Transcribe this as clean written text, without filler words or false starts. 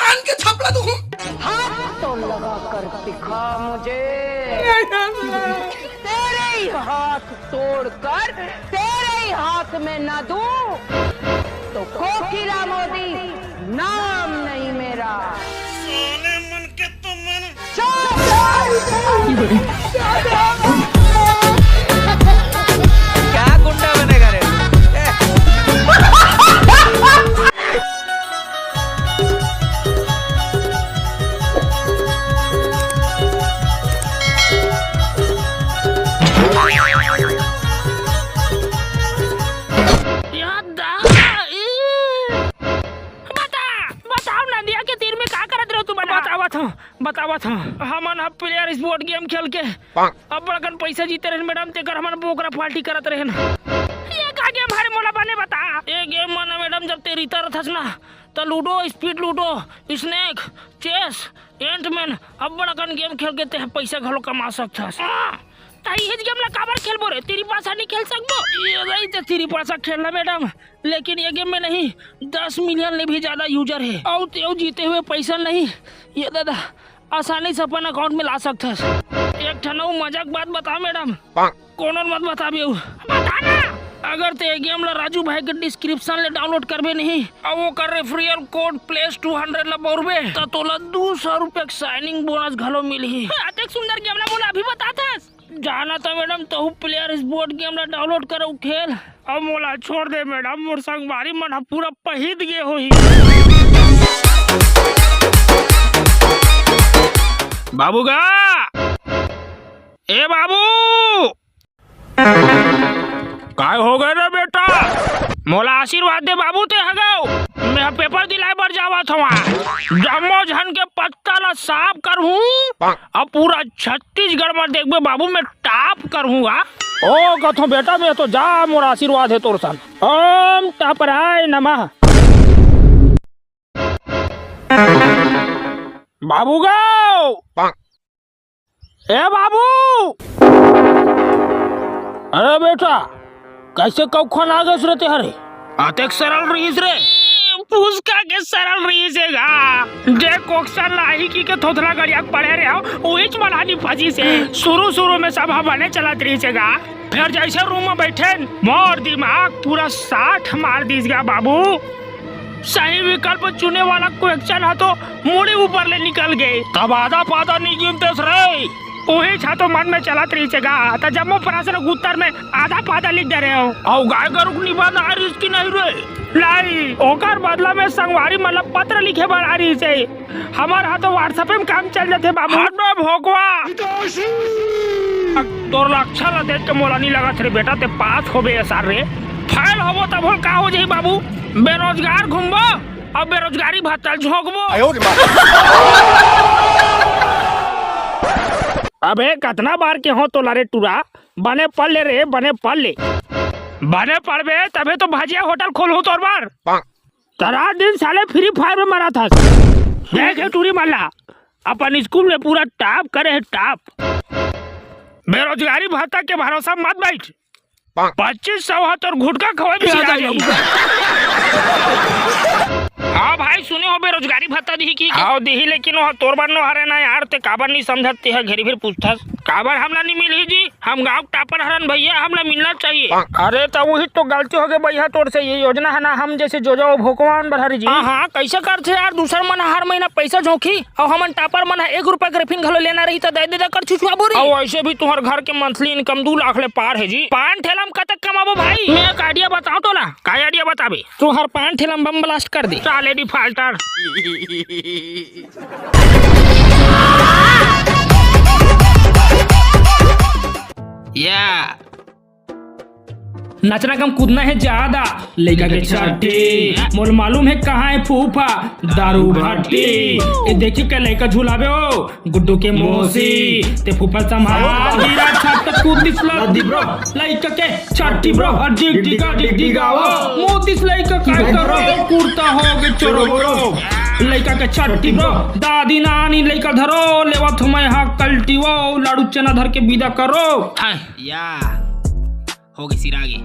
कान के थपड़ा दूं। हाथ तो लगा कर दिखा मुझे, तेरे ही हाथ तोड़कर तेरे ही हाथ में न दूं तो खोखिरा मोदी नाम नहीं मेरा। सोने मन के तुम मन क्या गुंडा बनेगा रे? बतावा था हमन अब प्लेयर स्पोर्ट गेम खेल के अब बड़कन पैसा जीते रहे मैडम, तेकर हमन बोकरा पार्टी करत रहे ना। ये का गेम हरे मोला बने बता। ये गेम माना मैडम जब ते रीता रहस ना तो ludo, speed ludo, snake, chess, Antman अब बड़कन गेम खेल के ते पैसा घलो कमा सकथस। ताई गेम ला काबर खेलबो रे? तेरी पासा नहीं खेल सकबो? ये नहीं तो तेरी पासा खेलना मैडम, लेकिन ये गेम में नहीं 10 मिलियन से भी ज्यादा यूजर है और ते जीते हुए पैसा नहीं ये दादा आसानी से अपन अकाउंट में ला सकते हैं। एक ठनऊ मजाक बात बता मैडम, कोनो मत बताबियो, बताना। अगर ते गेम ला राजू भाई के डिस्क्रिप्शन ले डाउनलोड करबे नहीं और वो कर रेफरल कोड प्लेस 200 ला बोलबे तो तोला 200 रुपए साइनिंग बोनस घलो मिलही। अतेक सुंदर गेम ला मोला अभी बताथस। जाना था मैडम तो प्लेयर स्पोर्ट गेम ला डाउनलोड करो खेल। अब मोला छोड़ दे मैडम, मोर संगवारी मन पूरा पहिद गे होही। बाबूगा ए बाबू काय हो गए रे बेटा? मोला आशीर्वाद दे बाबू ते हगाओ। मैं पेपर दिलाए बर जावत हवा, जम्मो झन के पत्ता ला साफ करहूं अब पूरा छत्तीसगढ़ में देखबे बाबू मैं टॉप करहूंगा। ओ कथो बेटा मैं तो जा, मोर आशीर्वाद है तोर सन। ओम टपराय नमः। बाबू गो ए बाबू, अरे बेटा कैसे कब खान आ गए रहते हरे? अतेक सरल रहीस रे, पुस्का के सरल रहीसेगा। जे कोक्सन लाही की के थोथला गड़िया पड़े रहे हो ओहिच मलानी फजी से शुरू में सब बने चलत रहीसेगा। फिर जैसे रूम में बैठे मोर दिमाग पूरा 60 मार दीसगा बाबू। सही विकल्प चुने वाला क्वेश्चन है तो मुड़ी ऊपर ले निकल गए, तब आधा पादा नहीं गिनते रे। वही छातो मन में चलत रहीसेगा तो जम्मो प्रश्न उत्तर में आधा पादा लिख दे रहे हो और गाय गरुक निभाना आ रही की नहीं रे लाई। ओकर बदला में संगवारी मतलब पत्र लिखे बर आ रही से हमार हाथों व्हाट्सएप में काम चल जाते बाबू। भोगवा तोर अच्छा ला देख के मोला नहीं लगत रे बेटा ते पास होबे सार रे। फाइल होबो तब का हो जाई बाबू? बेरोजगार घूमबो और बेरोजगारी भत्ता झोंकबो। अबे कितना बार के हो तो लारे टूरा बने पढ़ ले रे, बने पढ़ ले, बने पढ़बे तबे तो भाजिया होटल खोलू तोर बार। तरा दिन साले फ्री फायर में मरा था। देखे टूरी माला अपन स्कूल में पूरा टॉप करे है टॉप। बेरोजगारी भत्ता के भरोसा मत बैठ, 2500 हाथ और घुटका खवाई भी आ जाएगी। हाँ भाई सुने हो बेरोजगारी भत्ता दी की? हाँ दी, लेकिन वो तोर बार नो हरे ना यार, ते काबर नहीं समझते है घेरी फिर पूछथस काबर हमला नहीं मिली जी? हम गांव टापर हरन भैया, हमला मिलना चाहिए। अरे तो वही तो गलती हो गई भैया तोर से। ये योजना है ना हम जैसे जो भगवान बढ़ारी जी। हाँ कैसे करते यार? दूसर मन हर महीना पैसा झोंकी और हमन टापर मन 1 रुपया के रिफिन घलो लेना रही तो दे कर छुछुआ बोरी। और ऐसे भी तुम्हारे घर के मंथली इनकम 2 लाख ले पार है जी। पान ठेला में कतक कमाबो भाई? मैं एक आइडिया बताओ तो ना। का आइडिया बताबे? तू हर पान ठेला में बम ब्लास्ट कर दे साले डिफाल्टर। नचना कम कूदना है ज्यादा, लड़का के छठी मोल मालूम है कहाँ है फूफा दारू भट्टी। ये देखिए क्या लड़का झूलावे हो गुड्डू के मोसी ते फूफा संभाल हीरा छत कूद दिसला ब्रो लड़का के छठी ब्रो डिग डिगा डिग डिगाओ मुंह दिस लड़का काय करो कुर्ता हो के चोरो ब्रो लड़का के छठी ब्रो दादी नानी लड़का धरो लेवा तुम्हें हाँ कल्टी वो लाडू चना धर के विदा करो। या हो गई सिरागे।